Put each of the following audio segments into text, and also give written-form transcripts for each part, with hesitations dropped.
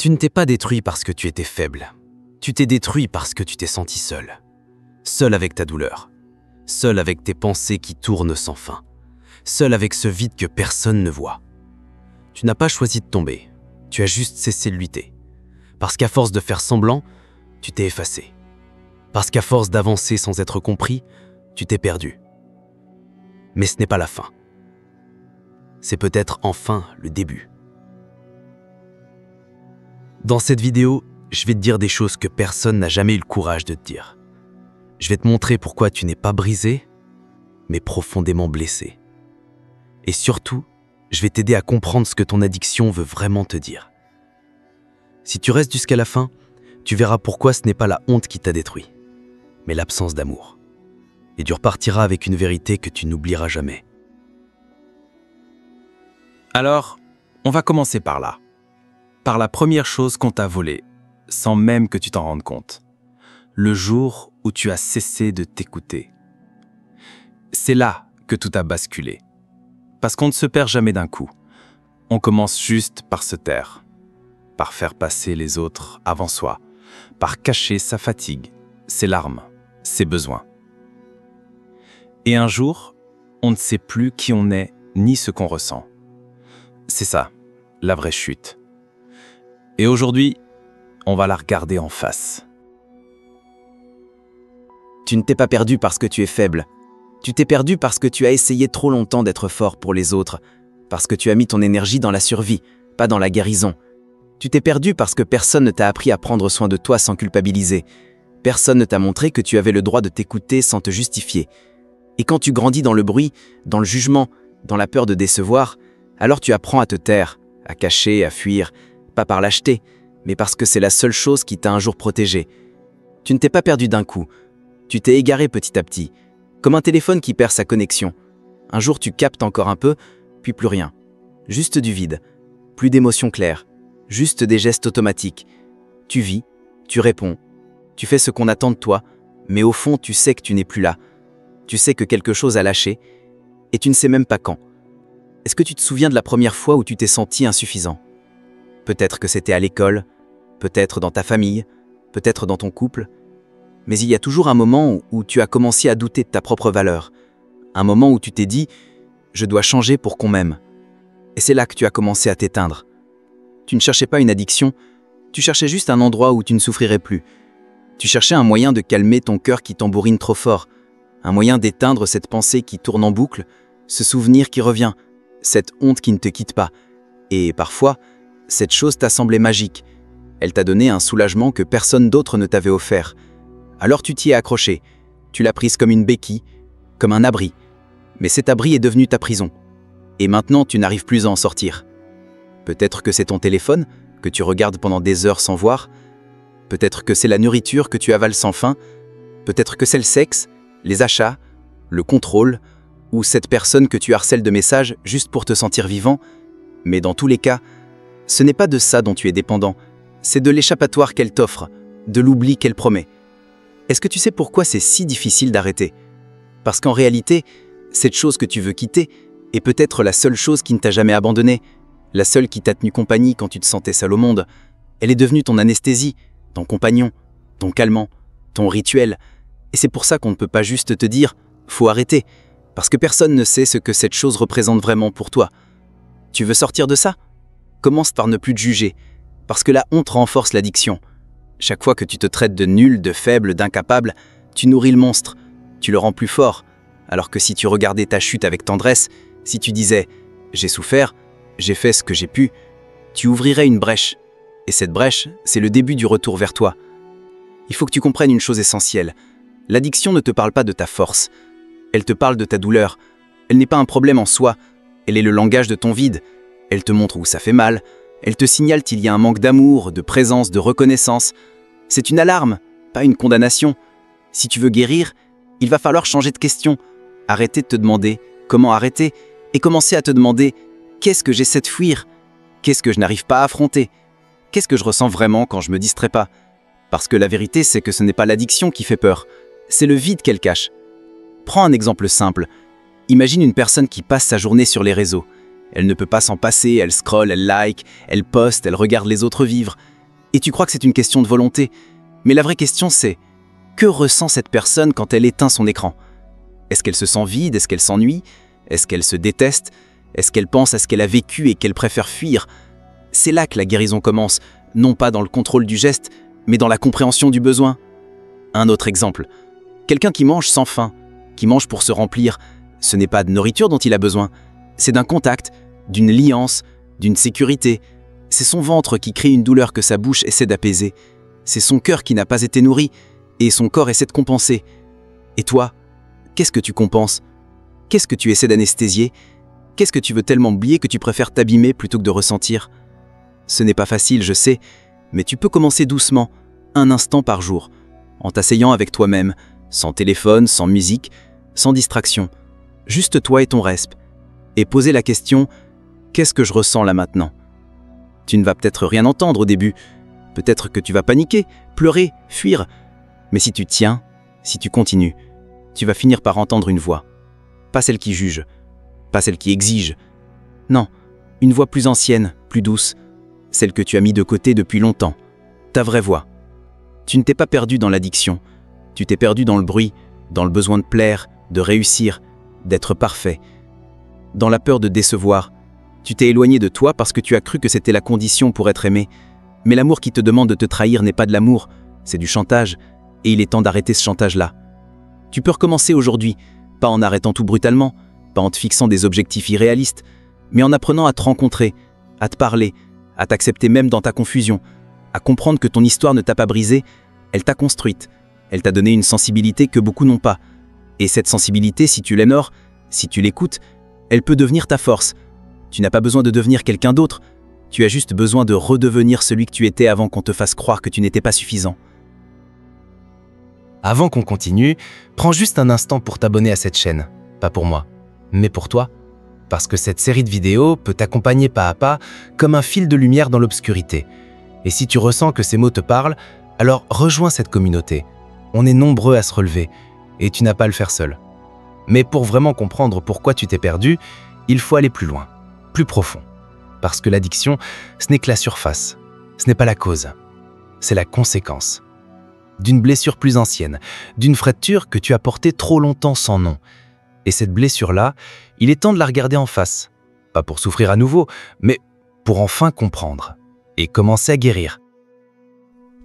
Tu ne t'es pas détruit parce que tu étais faible. Tu t'es détruit parce que tu t'es senti seul. Seul avec ta douleur. Seul avec tes pensées qui tournent sans fin. Seul avec ce vide que personne ne voit. Tu n'as pas choisi de tomber. Tu as juste cessé de lutter. Parce qu'à force de faire semblant, tu t'es effacé. Parce qu'à force d'avancer sans être compris, tu t'es perdu. Mais ce n'est pas la fin. C'est peut-être enfin le début. Dans cette vidéo, je vais te dire des choses que personne n'a jamais eu le courage de te dire. Je vais te montrer pourquoi tu n'es pas brisé, mais profondément blessé. Et surtout, je vais t'aider à comprendre ce que ton addiction veut vraiment te dire. Si tu restes jusqu'à la fin, tu verras pourquoi ce n'est pas la honte qui t'a détruit, mais l'absence d'amour. Et tu repartiras avec une vérité que tu n'oublieras jamais. Alors, on va commencer par là. Par la première chose qu'on t'a volée, sans même que tu t'en rendes compte. Le jour où tu as cessé de t'écouter. C'est là que tout a basculé. Parce qu'on ne se perd jamais d'un coup. On commence juste par se taire. Par faire passer les autres avant soi. Par cacher sa fatigue, ses larmes, ses besoins. Et un jour, on ne sait plus qui on est ni ce qu'on ressent. C'est ça, la vraie chute. Et aujourd'hui, on va la regarder en face. Tu ne t'es pas perdu parce que tu es faible. Tu t'es perdu parce que tu as essayé trop longtemps d'être fort pour les autres, parce que tu as mis ton énergie dans la survie, pas dans la guérison. Tu t'es perdu parce que personne ne t'a appris à prendre soin de toi sans culpabiliser. Personne ne t'a montré que tu avais le droit de t'écouter sans te justifier. Et quand tu grandis dans le bruit, dans le jugement, dans la peur de décevoir, alors tu apprends à te taire, à cacher, à fuir, pas par lâcheté, mais parce que c'est la seule chose qui t'a un jour protégé. Tu ne t'es pas perdu d'un coup, tu t'es égaré petit à petit, comme un téléphone qui perd sa connexion. Un jour tu captes encore un peu, puis plus rien. Juste du vide, plus d'émotions claires, juste des gestes automatiques. Tu vis, tu réponds, tu fais ce qu'on attend de toi, mais au fond tu sais que tu n'es plus là. Tu sais que quelque chose a lâché, et tu ne sais même pas quand. Est-ce que tu te souviens de la première fois où tu t'es senti insuffisant ? Peut-être que c'était à l'école, peut-être dans ta famille, peut-être dans ton couple. Mais il y a toujours un moment où tu as commencé à douter de ta propre valeur. Un moment où tu t'es dit « je dois changer pour qu'on m'aime ». Et c'est là que tu as commencé à t'éteindre. Tu ne cherchais pas une addiction, tu cherchais juste un endroit où tu ne souffrirais plus. Tu cherchais un moyen de calmer ton cœur qui tambourine trop fort, un moyen d'éteindre cette pensée qui tourne en boucle, ce souvenir qui revient, cette honte qui ne te quitte pas. Et parfois, cette chose t'a semblé magique. Elle t'a donné un soulagement que personne d'autre ne t'avait offert. Alors tu t'y es accroché. Tu l'as prise comme une béquille, comme un abri. Mais cet abri est devenu ta prison. Et maintenant, tu n'arrives plus à en sortir. Peut-être que c'est ton téléphone, que tu regardes pendant des heures sans voir. Peut-être que c'est la nourriture que tu avales sans fin. Peut-être que c'est le sexe, les achats, le contrôle, ou cette personne que tu harcèles de messages juste pour te sentir vivant. Mais dans tous les cas, ce n'est pas de ça dont tu es dépendant, c'est de l'échappatoire qu'elle t'offre, de l'oubli qu'elle promet. Est-ce que tu sais pourquoi c'est si difficile d'arrêter ? Parce qu'en réalité, cette chose que tu veux quitter est peut-être la seule chose qui ne t'a jamais abandonné, la seule qui t'a tenu compagnie quand tu te sentais seul au monde. Elle est devenue ton anesthésie, ton compagnon, ton calmant, ton rituel. Et c'est pour ça qu'on ne peut pas juste te dire « faut arrêter », parce que personne ne sait ce que cette chose représente vraiment pour toi. Tu veux sortir de ça ? Commence par ne plus te juger, parce que la honte renforce l'addiction. Chaque fois que tu te traites de nul, de faible, d'incapable, tu nourris le monstre, tu le rends plus fort. Alors que si tu regardais ta chute avec tendresse, si tu disais « j'ai souffert, j'ai fait ce que j'ai pu », tu ouvrirais une brèche. Et cette brèche, c'est le début du retour vers toi. Il faut que tu comprennes une chose essentielle. L'addiction ne te parle pas de ta force. Elle te parle de ta douleur. Elle n'est pas un problème en soi. Elle est le langage de ton vide. Elle te montre où ça fait mal. Elle te signale qu'il y a un manque d'amour, de présence, de reconnaissance. C'est une alarme, pas une condamnation. Si tu veux guérir, il va falloir changer de question. Arrêter de te demander comment arrêter et commencer à te demander qu'est-ce que j'essaie de fuir ? Qu'est-ce que je n'arrive pas à affronter ? Qu'est-ce que je ressens vraiment quand je me distrais pas ? Parce que la vérité, c'est que ce n'est pas l'addiction qui fait peur, c'est le vide qu'elle cache. Prends un exemple simple. Imagine une personne qui passe sa journée sur les réseaux. Elle ne peut pas s'en passer, elle scrolle, elle like, elle poste, elle regarde les autres vivre. Et tu crois que c'est une question de volonté. Mais la vraie question c'est, que ressent cette personne quand elle éteint son écran? Est-ce qu'elle se sent vide? Est-ce qu'elle s'ennuie? Est-ce qu'elle se déteste? Est-ce qu'elle pense à ce qu'elle a vécu et qu'elle préfère fuir? C'est là que la guérison commence, non pas dans le contrôle du geste, mais dans la compréhension du besoin. Un autre exemple. Quelqu'un qui mange sans faim, qui mange pour se remplir, ce n'est pas de nourriture dont il a besoin, c'est d'un contact, d'une liance, d'une sécurité. C'est son ventre qui crée une douleur que sa bouche essaie d'apaiser. C'est son cœur qui n'a pas été nourri, et son corps essaie de compenser. Et toi, qu'est-ce que tu compenses? Qu'est-ce que tu essaies d'anesthésier? Qu'est-ce que tu veux tellement oublier que tu préfères t'abîmer plutôt que de ressentir? Ce n'est pas facile, je sais, mais tu peux commencer doucement, un instant par jour, en t'asseyant avec toi-même, sans téléphone, sans musique, sans distraction, juste toi et ton resp, et poser la question « Qu'est-ce que je ressens là maintenant ?» Tu ne vas peut-être rien entendre au début, peut-être que tu vas paniquer, pleurer, fuir, mais si tu tiens, si tu continues, tu vas finir par entendre une voix, pas celle qui juge, pas celle qui exige, non, une voix plus ancienne, plus douce, celle que tu as mis de côté depuis longtemps, ta vraie voix. Tu ne t'es pas perdu dans l'addiction, tu t'es perdu dans le bruit, dans le besoin de plaire, de réussir, d'être parfait. Dans la peur de décevoir, tu t'es éloigné de toi parce que tu as cru que c'était la condition pour être aimé. Mais l'amour qui te demande de te trahir n'est pas de l'amour, c'est du chantage, et il est temps d'arrêter ce chantage-là. Tu peux recommencer aujourd'hui, pas en arrêtant tout brutalement, pas en te fixant des objectifs irréalistes, mais en apprenant à te rencontrer, à te parler, à t'accepter même dans ta confusion, à comprendre que ton histoire ne t'a pas brisé, elle t'a construite, elle t'a donné une sensibilité que beaucoup n'ont pas. Et cette sensibilité, si tu l'honores, si tu l'écoutes, elle peut devenir ta force. Tu n'as pas besoin de devenir quelqu'un d'autre, tu as juste besoin de redevenir celui que tu étais avant qu'on te fasse croire que tu n'étais pas suffisant. Avant qu'on continue, prends juste un instant pour t'abonner à cette chaîne. Pas pour moi, mais pour toi. Parce que cette série de vidéos peut t'accompagner pas à pas comme un fil de lumière dans l'obscurité. Et si tu ressens que ces mots te parlent, alors rejoins cette communauté. On est nombreux à se relever, et tu n'as pas à le faire seul. Mais pour vraiment comprendre pourquoi tu t'es perdu, il faut aller plus loin, plus profond. Parce que l'addiction, ce n'est que la surface, ce n'est pas la cause, c'est la conséquence. D'une blessure plus ancienne, d'une fracture que tu as portée trop longtemps sans nom. Et cette blessure-là, il est temps de la regarder en face. Pas pour souffrir à nouveau, mais pour enfin comprendre et commencer à guérir.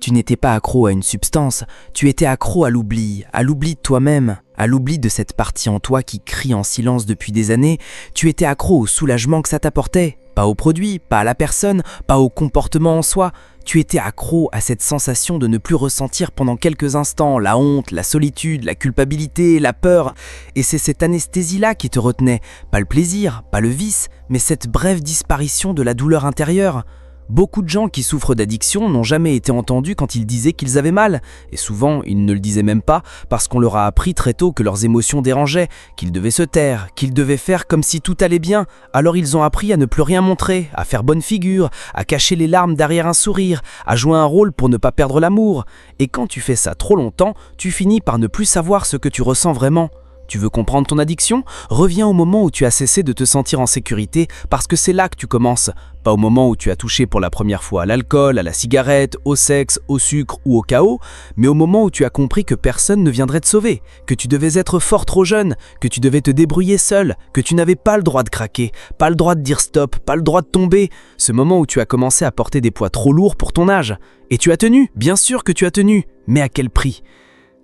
Tu n'étais pas accro à une substance, tu étais accro à l'oubli de toi-même, à l'oubli de cette partie en toi qui crie en silence depuis des années. Tu étais accro au soulagement que ça t'apportait, pas au produit, pas à la personne, pas au comportement en soi. Tu étais accro à cette sensation de ne plus ressentir pendant quelques instants la honte, la solitude, la culpabilité, la peur. Et c'est cette anesthésie-là qui te retenait, pas le plaisir, pas le vice, mais cette brève disparition de la douleur intérieure. Beaucoup de gens qui souffrent d'addiction n'ont jamais été entendus quand ils disaient qu'ils avaient mal, et souvent ils ne le disaient même pas parce qu'on leur a appris très tôt que leurs émotions dérangeaient, qu'ils devaient se taire, qu'ils devaient faire comme si tout allait bien. Alors ils ont appris à ne plus rien montrer, à faire bonne figure, à cacher les larmes derrière un sourire, à jouer un rôle pour ne pas perdre l'amour. Et quand tu fais ça trop longtemps, tu finis par ne plus savoir ce que tu ressens vraiment. Tu veux comprendre ton addiction? Reviens au moment où tu as cessé de te sentir en sécurité parce que c'est là que tu commences. Pas au moment où tu as touché pour la première fois à l'alcool, à la cigarette, au sexe, au sucre ou au chaos, mais au moment où tu as compris que personne ne viendrait te sauver, que tu devais être fort trop jeune, que tu devais te débrouiller seul, que tu n'avais pas le droit de craquer, pas le droit de dire stop, pas le droit de tomber. Ce moment où tu as commencé à porter des poids trop lourds pour ton âge. Et tu as tenu, bien sûr que tu as tenu, mais à quel prix ?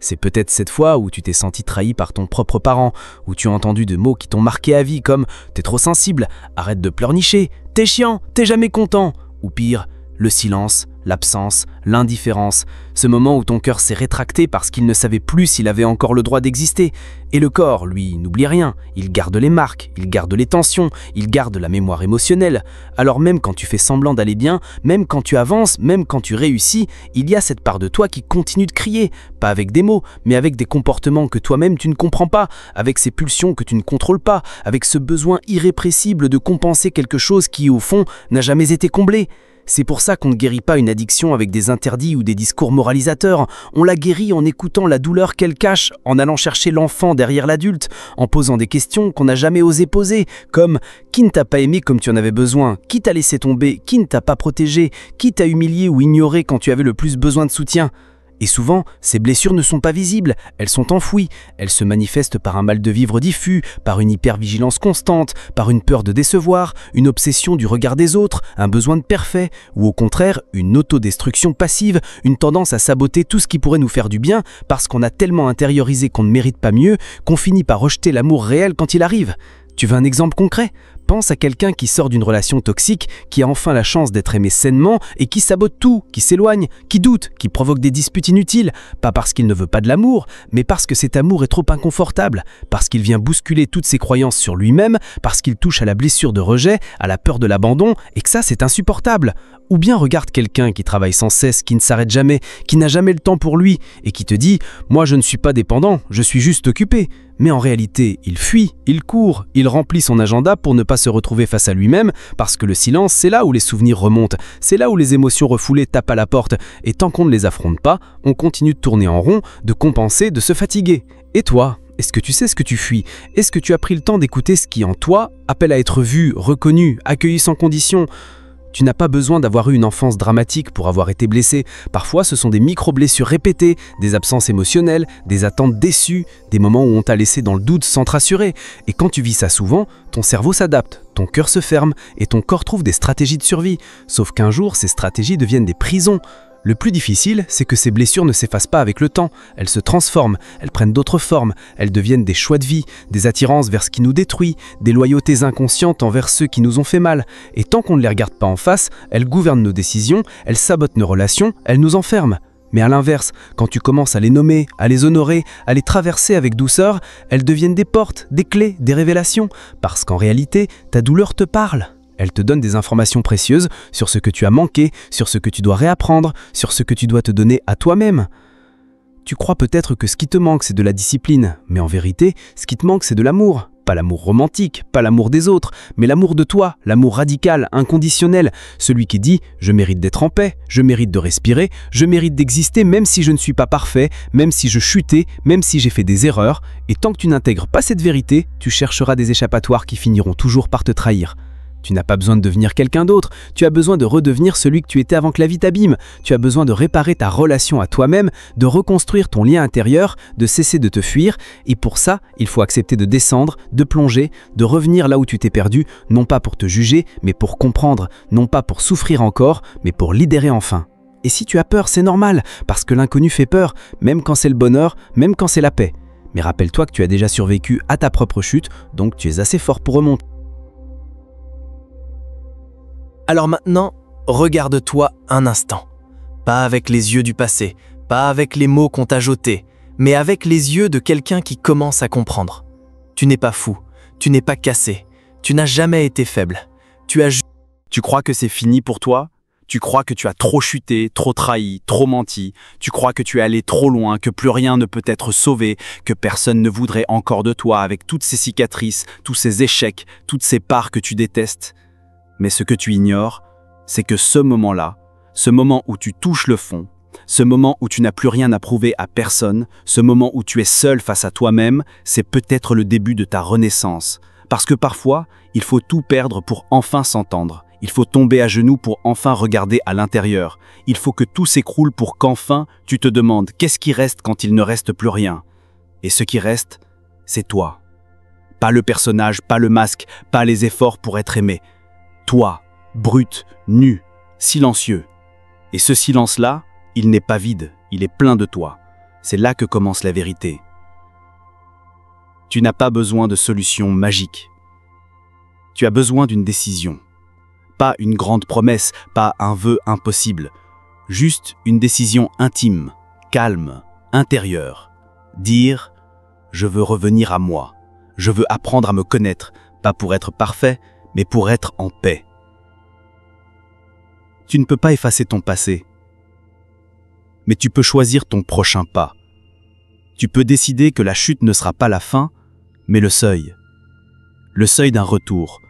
C'est peut-être cette fois où tu t'es senti trahi par ton propre parent, où tu as entendu de mots qui t'ont marqué à vie comme « t'es trop sensible, arrête de pleurnicher, t'es chiant, t'es jamais content » ou pire, le silence, l'absence, l'indifférence, ce moment où ton cœur s'est rétracté parce qu'il ne savait plus s'il avait encore le droit d'exister. Et le corps, lui, n'oublie rien, il garde les marques, il garde les tensions, il garde la mémoire émotionnelle. Alors même quand tu fais semblant d'aller bien, même quand tu avances, même quand tu réussis, il y a cette part de toi qui continue de crier, pas avec des mots, mais avec des comportements que toi-même tu ne comprends pas, avec ces pulsions que tu ne contrôles pas, avec ce besoin irrépressible de compenser quelque chose qui, au fond, n'a jamais été comblé. C'est pour ça qu'on ne guérit pas une addiction avec des interdits ou des discours moralisateurs. On la guérit en écoutant la douleur qu'elle cache, en allant chercher l'enfant derrière l'adulte, en posant des questions qu'on n'a jamais osé poser, comme « Qui ne t'a pas aimé comme tu en avais besoin ? Qui t'a laissé tomber ? Qui ne t'a pas protégé ? Qui t'a humilié ou ignoré quand tu avais le plus besoin de soutien ?» Et souvent, ces blessures ne sont pas visibles, elles sont enfouies. Elles se manifestent par un mal de vivre diffus, par une hypervigilance constante, par une peur de décevoir, une obsession du regard des autres, un besoin de parfait, ou au contraire, une autodestruction passive, une tendance à saboter tout ce qui pourrait nous faire du bien, parce qu'on a tellement intériorisé qu'on ne mérite pas mieux, qu'on finit par rejeter l'amour réel quand il arrive. Tu veux un exemple concret ? Pense à quelqu'un qui sort d'une relation toxique, qui a enfin la chance d'être aimé sainement et qui sabote tout, qui s'éloigne, qui doute, qui provoque des disputes inutiles, pas parce qu'il ne veut pas de l'amour, mais parce que cet amour est trop inconfortable, parce qu'il vient bousculer toutes ses croyances sur lui-même, parce qu'il touche à la blessure de rejet, à la peur de l'abandon, et que ça c'est insupportable. Ou bien regarde quelqu'un qui travaille sans cesse, qui ne s'arrête jamais, qui n'a jamais le temps pour lui, et qui te dit « Moi je ne suis pas dépendant, je suis juste occupé ». Mais en réalité, il fuit, il court, il remplit son agenda pour ne pas se retrouver face à lui-même, parce que le silence, c'est là où les souvenirs remontent, c'est là où les émotions refoulées tapent à la porte, et tant qu'on ne les affronte pas, on continue de tourner en rond, de compenser, de se fatiguer. Et toi ? Est-ce que tu sais ce que tu fuis ? Est-ce que tu as pris le temps d'écouter ce qui, en toi, appelle à être vu, reconnu, accueilli sans condition ? Tu n'as pas besoin d'avoir eu une enfance dramatique pour avoir été blessé. Parfois, ce sont des micro-blessures répétées, des absences émotionnelles, des attentes déçues, des moments où on t'a laissé dans le doute sans te rassurer. Et quand tu vis ça souvent, ton cerveau s'adapte, ton cœur se ferme et ton corps trouve des stratégies de survie. Sauf qu'un jour, ces stratégies deviennent des prisons. Le plus difficile, c'est que ces blessures ne s'effacent pas avec le temps. Elles se transforment, elles prennent d'autres formes, elles deviennent des choix de vie, des attirances vers ce qui nous détruit, des loyautés inconscientes envers ceux qui nous ont fait mal. Et tant qu'on ne les regarde pas en face, elles gouvernent nos décisions, elles sabotent nos relations, elles nous enferment. Mais à l'inverse, quand tu commences à les nommer, à les honorer, à les traverser avec douceur, elles deviennent des portes, des clés, des révélations. Parce qu'en réalité, ta douleur te parle. Elle te donne des informations précieuses sur ce que tu as manqué, sur ce que tu dois réapprendre, sur ce que tu dois te donner à toi-même. Tu crois peut-être que ce qui te manque, c'est de la discipline, mais en vérité, ce qui te manque, c'est de l'amour. Pas l'amour romantique, pas l'amour des autres, mais l'amour de toi, l'amour radical, inconditionnel, celui qui dit « je mérite d'être en paix, je mérite de respirer, je mérite d'exister même si je ne suis pas parfait, même si je chutais, même si j'ai fait des erreurs, et tant que tu n'intègres pas cette vérité, tu chercheras des échappatoires qui finiront toujours par te trahir. » Tu n'as pas besoin de devenir quelqu'un d'autre, tu as besoin de redevenir celui que tu étais avant que la vie t'abîme. Tu as besoin de réparer ta relation à toi-même, de reconstruire ton lien intérieur, de cesser de te fuir. Et pour ça, il faut accepter de descendre, de plonger, de revenir là où tu t'es perdu, non pas pour te juger, mais pour comprendre, non pas pour souffrir encore, mais pour libérer enfin. Et si tu as peur, c'est normal, parce que l'inconnu fait peur, même quand c'est le bonheur, même quand c'est la paix. Mais rappelle-toi que tu as déjà survécu à ta propre chute, donc tu es assez fort pour remonter. Alors maintenant, regarde-toi un instant. Pas avec les yeux du passé, pas avec les mots qu'on t'a jetés, mais avec les yeux de quelqu'un qui commence à comprendre. Tu n'es pas fou, tu n'es pas cassé, tu n'as jamais été faible. Tu crois que c'est fini pour toi ? Tu crois que tu as trop chuté, trop trahi, trop menti. Tu crois que tu es allé trop loin, que plus rien ne peut être sauvé, que personne ne voudrait encore de toi avec toutes ces cicatrices, tous ces échecs, toutes ces parts que tu détestes. Mais ce que tu ignores, c'est que ce moment-là, ce moment où tu touches le fond, ce moment où tu n'as plus rien à prouver à personne, ce moment où tu es seul face à toi-même, c'est peut-être le début de ta renaissance. Parce que parfois, il faut tout perdre pour enfin s'entendre. Il faut tomber à genoux pour enfin regarder à l'intérieur. Il faut que tout s'écroule pour qu'enfin tu te demandes qu'est-ce qui reste quand il ne reste plus rien. Et ce qui reste, c'est toi. Pas le personnage, pas le masque, pas les efforts pour être aimé. Toi, brut, nu, silencieux. Et ce silence-là, il n'est pas vide, il est plein de toi. C'est là que commence la vérité. Tu n'as pas besoin de solution magique. Tu as besoin d'une décision. Pas une grande promesse, pas un vœu impossible. Juste une décision intime, calme, intérieure. Dire « je veux revenir à moi. Je veux apprendre à me connaître, pas pour être parfait, mais pour être en paix. » Tu ne peux pas effacer ton passé, mais tu peux choisir ton prochain pas. Tu peux décider que la chute ne sera pas la fin, mais le seuil. Le seuil d'un retour,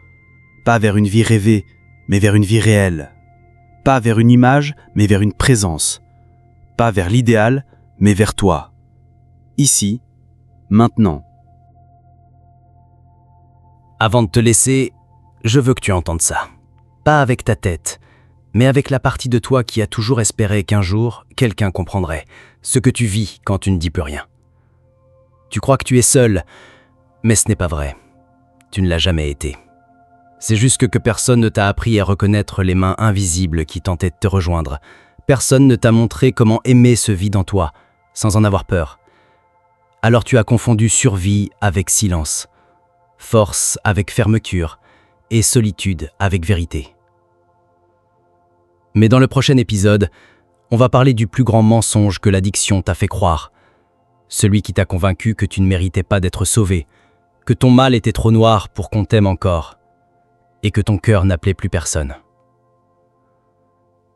pas vers une vie rêvée, mais vers une vie réelle. Pas vers une image, mais vers une présence. Pas vers l'idéal, mais vers toi. Ici, maintenant. Avant de te laisser, je veux que tu entendes ça. Pas avec ta tête, mais avec la partie de toi qui a toujours espéré qu'un jour, quelqu'un comprendrait ce que tu vis quand tu ne dis plus rien. Tu crois que tu es seul, mais ce n'est pas vrai. Tu ne l'as jamais été. C'est juste que personne ne t'a appris à reconnaître les mains invisibles qui tentaient de te rejoindre. Personne ne t'a montré comment aimer ce vide en toi, sans en avoir peur. Alors tu as confondu survie avec silence, force avec fermeture et solitude avec vérité. Mais dans le prochain épisode, on va parler du plus grand mensonge que l'addiction t'a fait croire. Celui qui t'a convaincu que tu ne méritais pas d'être sauvé, que ton mal était trop noir pour qu'on t'aime encore, et que ton cœur n'appelait plus personne.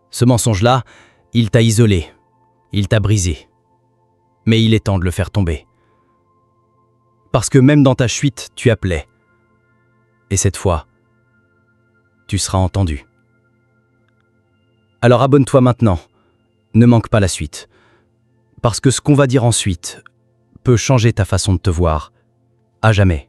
Ce mensonge-là, il t'a isolé, il t'a brisé. Mais il est temps de le faire tomber. Parce que même dans ta fuite, tu appelais. Et cette fois, tu seras entendu. Alors abonne-toi maintenant, ne manque pas la suite. Parce que ce qu'on va dire ensuite peut changer ta façon de te voir, à jamais.